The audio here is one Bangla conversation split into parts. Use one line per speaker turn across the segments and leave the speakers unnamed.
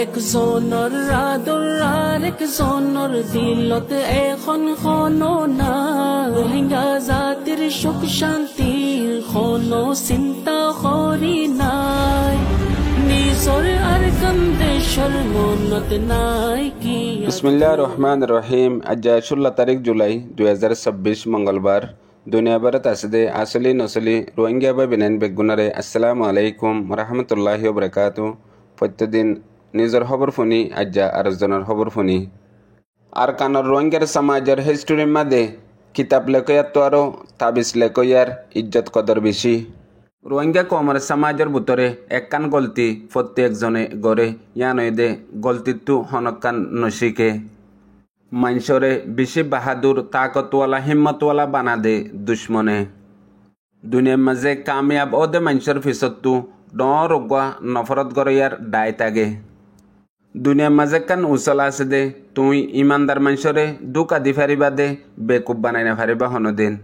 একজনৰ ৰাদৰাৰ একজনৰ দিলত এখন খননা রোহিঙ্গা জাতিৰ সুখ শান্তিৰ কোনো চিন্তা কৰি নাই নিজৰ আর দেশৰ মনত নাই কি
বিসমিল্লাহির রহমানির রহিম। আজ 16 তারিখ জুলাই 2026 মঙ্গলবার। দুনিয়া ভারত আসদে আসলি নসলি রোহিঙ্গা বা বিনাইন বেগুনারে আসসালামু আলাইকুম রহমতুল্লাহি ওয়া বারাকাতু। প্রত্যেকদিন নিজের খবর শুনি আজ আরেকজনের খবর শুনি। আর কানের রোহিঙ্গার সমাজের হিস্টোরির মাঝে কিতাব লেখয়ার তো আরও তাবিজ লেখয়ার ইজ্জত কদর বেশি। রোহিঙ্গা কমের সমাজের ভিতরে একখান গলতি প্রত্যেকজনে গড়ে ইয়ানদে গলতিটো হনকান নশিকে মানুষরে বেশি বাহাদুর তাকতওয়ালা হিম্মতওয়ালা বানা দে দুশ্মনে। দুনিয়ার মাঝে কামিয়াব ওদে মানুষের পিছতো ডরগা নফরত গড়ে ইয়ার দায় থাকে। দুনিয়ার মাঝে কান উচল আছে দে তুই ইমানদার মানুষরে দুকা দি ফারিবা দে বেকুব বানাই না ফারিবা হনদিন।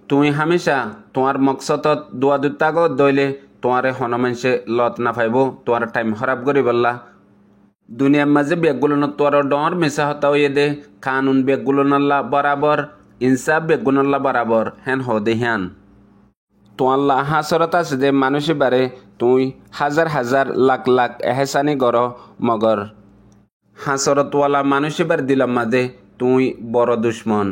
তুই হামেশা তোমার মকসদত দোয়া দুতাগত দইলে তোমারে হন মানুষে লত না পাইব, তোমার টাইম খারাপ করি বললা। দুনিয়ার মাঝে বেগগুলো তোর ডর মিশা হতা হইয়ে দে কানুন বেগগুলো নাল্লা বরাবর ইনসাফ বেগুলো নাল্লা বরাবর হেন হদে হ্যান তোয়াল্লা হাসরত আছে দে মানুষে বারে তুই হাজার হাজার লাখ লাখ এহসানি গর মগর হাসরতওয়ালা মানুষে বার দিলাম মাঝে তুই বড় দুশ্মন।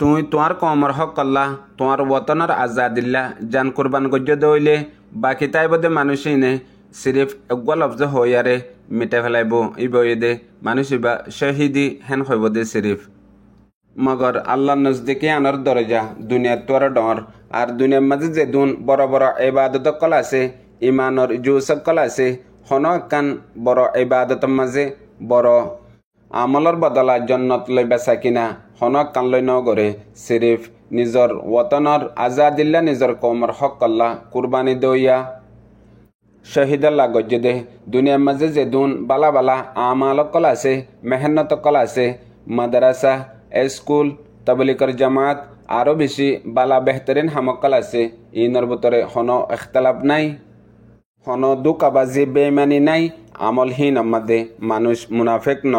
তুই তোমার কমর হক কল্লা তোমার ওতনের আজাদিল্লা জান কুরবান গজ্য দইলে বাকি তাই বোধে মানুষই নে সিরিফ একগল লফজ হইয়ারে মিটাই ফেলাইব ইবই দে মানুষ বা শহীদি হেন হইব দে সিরিফ। মগর আল্লাহ নজদিকে আনার দরজা দুনিয়ার তোর ডর। আর দুনিয়ার মাঝে যে দুন বড় বড় ইবাদত কল আছে ইমানর জুসব কল আছে হন কান বড় ইবাদতের মাঝে বড় আমলর বদলা জন্নত লই বেচা কিনা হনক কান লই নগরে সিরিফ নিজর ওতনর আজাদিল্লা নিজর কমর হক কল্লা কুরবানি দইয়া শহীদাল্লা গজ্জে দে। দুনিয়ার মাঝে যে দুন বালা বালা আমাল কল আছে মেহনত কল আছে মাদ্রাসা স্কুল তবলিগর জামাত আরও বেশি বালা বেহতরিন হামকল আছে ইনর ভিতরে হন ইখতলাফ নাই হন দুকাবাজি বেইমানি নাই আমলহীন আমাদে মানুষ মুনাফিক ন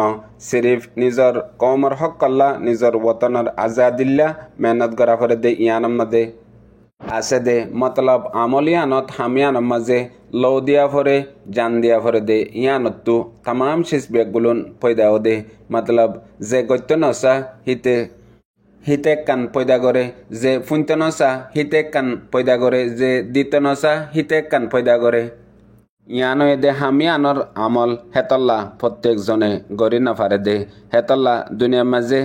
সিরিফ নিজর কমর হক কল্লা নিজর ওতনের আজাদিল্লা মেহনত করা ফরে দে ইয়ান আমাদে আছে দে মতলব আমলিয়ানত হামিয়ান মাঝে লৌ দিয়া ফরে জান দিয়া ফরে দে ইয়ানতো তামাম শেষ বেগুলুন পয়দাও দে মতলব যে গত্য নসা হিতে কান পয়দা করে যে ফুনতে নসা হিতে কান পয়দা করে যে দিতে নসা হিতে কান পয়দা করে ইয়ানো দে হামিয়ানর আমল হেতল্লা প্রত্যেকজনে গড়ি নাফারে দে হেতল্লা দুনিয়ার মাঝে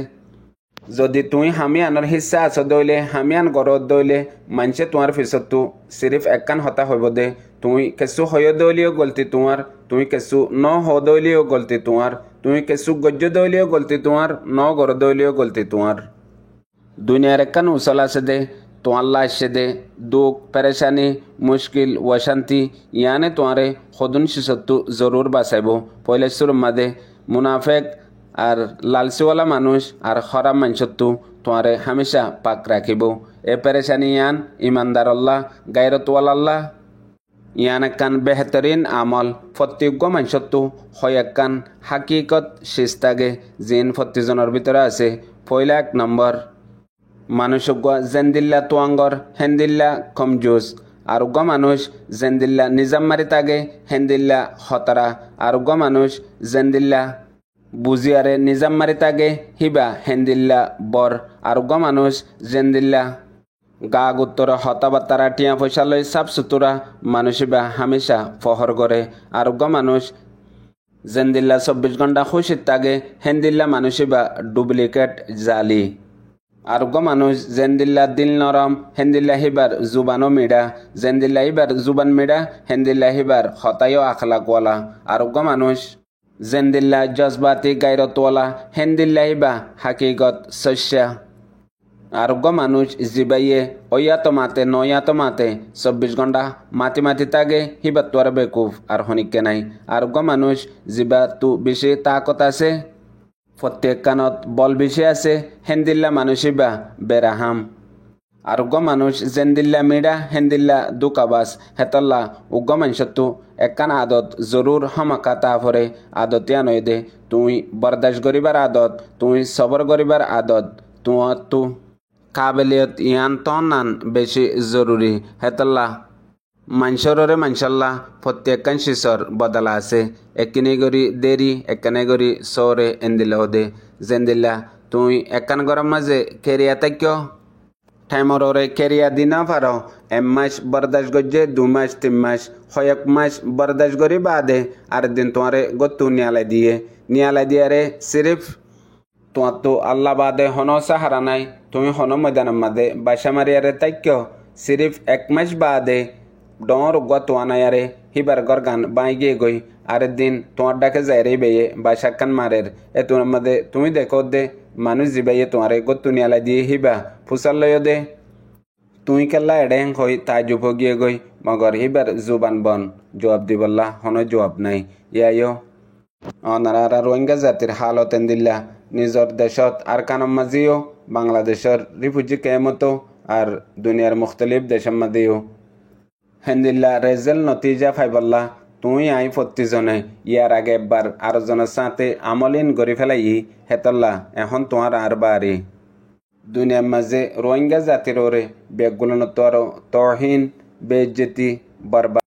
যদি তুই হামিয়ানর হিস্সা আছ দইলে হামিয়ান গড়ত দইলে মানুষে তোমার পিছতো সিরিফ একখান হতা হইব দে তুই কেঁচু হয় দইলিও গলতি তোমার তুই কেঁচু ন হ দইলিও গলতি তোমার তুই কেঁচু গজ্য দইলিও গলতি তোমার ন গড় দইলিও গলতি তোমার। দুনিয়ার একখান উচল আছে দে তোয়াল্লা আসছে দে দুঃখ পেরেশানি মুশকিল অশান্তি ইয়ানে তোমারে সদুন শিশতো জরুর বাঁচাইব। পয়লা সুর মাদে মুনাফেক আর লালচিওয়ালা মানুষ আর খরাব মানুষতো তোমারে হামেশা পাক রাখিব। এ পেরেশানি ইয়ান ইমানদার আল্লাহ গায়রতওয়ালা ইয়ান একখান বেহতরিন আমল প্রত্যেক মানুষতো হয় একখান হাকিকত শিস্তাগে জিন প্রত্যেকজনের ভিতরে আছে। পয়লা 1 নম্বর মানুষ জেন্দিল্লা তোয়াঙ্গর হেন্দিল্লা কমজুজ আর মানুষ জেন্দিল্লা নিজাম মারি তাগে হেন্দিল্লা হতারা আর মানুষ জেন্দিল্লা বুঝিয়ারে নিজাম মারি তাগে হিবা হেন্দিল্লা বর আর মানুষ জেন্দিল্লা গা গুত্তর হতাবাত্তারা টিয়া পয়সা লই সাফ সুতরা মানুষ বা হামেশা ফহর করে আর মানুষ জেন্দিল্লা 24 ঘন্টা খুশির তাগে হেন্দিল্লা মানুষ বা ডুপ্লিকেট জালি আর মানুষ জেন্দিল্লা দিল নরম হেন্দিল্লা হিবার জুবানো মিডা জেন্দিল্লা হিবার জুবান মিডা হেন্দিল্লা হিবার হতায়ও আখলাকওয়ালা আর মানুষ জেন্দিল্লা জজবাতি গায়রতওয়ালা হেন্দিল্লা হিবা হাকিগত শস্যা আরোগ্য মানুষ জিবাইয়ে ওয়াতো মাতে নয়াতো মাতে 24 ঘন্টা মাতি তাগে হিবাত তোয়ার বেকুফ আর হনিকে নাই। আরোগ্য মানুষ জিবা তু বেশি তাকত আছে, প্রত্যেক কানত বল বেশি আছে, হেন্দিল্লা মানুষিবা বেরাহাম। আরোগ্য মানুষ জেন্দিল্লা মিডা হেন্দিল্লা দুকাবাস হেতল্লা উগ্র মানুষত্তু একখান আদত জরুর হমাকা তাফরে আদতিয়া নয় দে তুই বরদাস্ত করিবার আদত, তুই সবর করিবার আদত, তু কাবেলিয়ত ইয়ান তনান বেশি জরুরি হেতল্লা মানসরে মানসাল্লাহ প্রত্যেকখান শিশর বদলা আছে। একখানে গরি দেরি একখানে গরি সরে এন্দিল্লা দে জেন্দিল্লা তুই একখান গরম মাঝে কেরিয়া তাক্য টাইমরে কেরিয়া দিনা পারো 1 মাস বরদাস্ত গজ্জে 2 মাস 3 মাস 1 মাস বরদাস্ত করি বাদে আর দিন তোমারে গত্তু নিয়ালাই দিয়ারে সিরিফ তোমার তো আল্লাহ বাদে হন সাহারা নাই, তুমি হন ময়দানের মাদে বাসা মারিয়ারে তাক্য সিরিফ 1 মাস বাদে ডর গতোয়ানায়ারে হিবার গরগান বাই গিয়ে গই আর দিন তোমার ডাকে যাই রে বেয়ে বাসাকান মারের এ তোমার মাদে তুমি দেখো দে মানুষ জিবাইয়ে তোমারে গত্তু নিয়ালাই দিয়ে হিবা ফুসাল লয় দে তুই কেল্লা এডেং হই তাই জুপ গিয়ে গই মগর হিবার জুবান বন জবাব দিবল্লা হন জবাব নাই। ইয়াইও অনারা রোহিঙ্গা জাতির হালত এন্দিল্লা নিজর দেশত আর কানম মাজিও বাংলাদেশের রিফিউজি কেমতো আর দুনিয়ার মুখতলিফ দেশের মাঝেও হেন্দিল্লা রেজেল নতিজা ফাইবল্লা তুই আই 40 জনে ইয়ার আগে একবার আরো জনের সাথে আমলিন গড়ি ফেলাই হেতল্লা এখন তোমার আর বাড়ি দুনিয়ার মাঝে রোহিঙ্গা জাতির ওরে বেগুলো তহিন বেজ্জেতি বরবাদ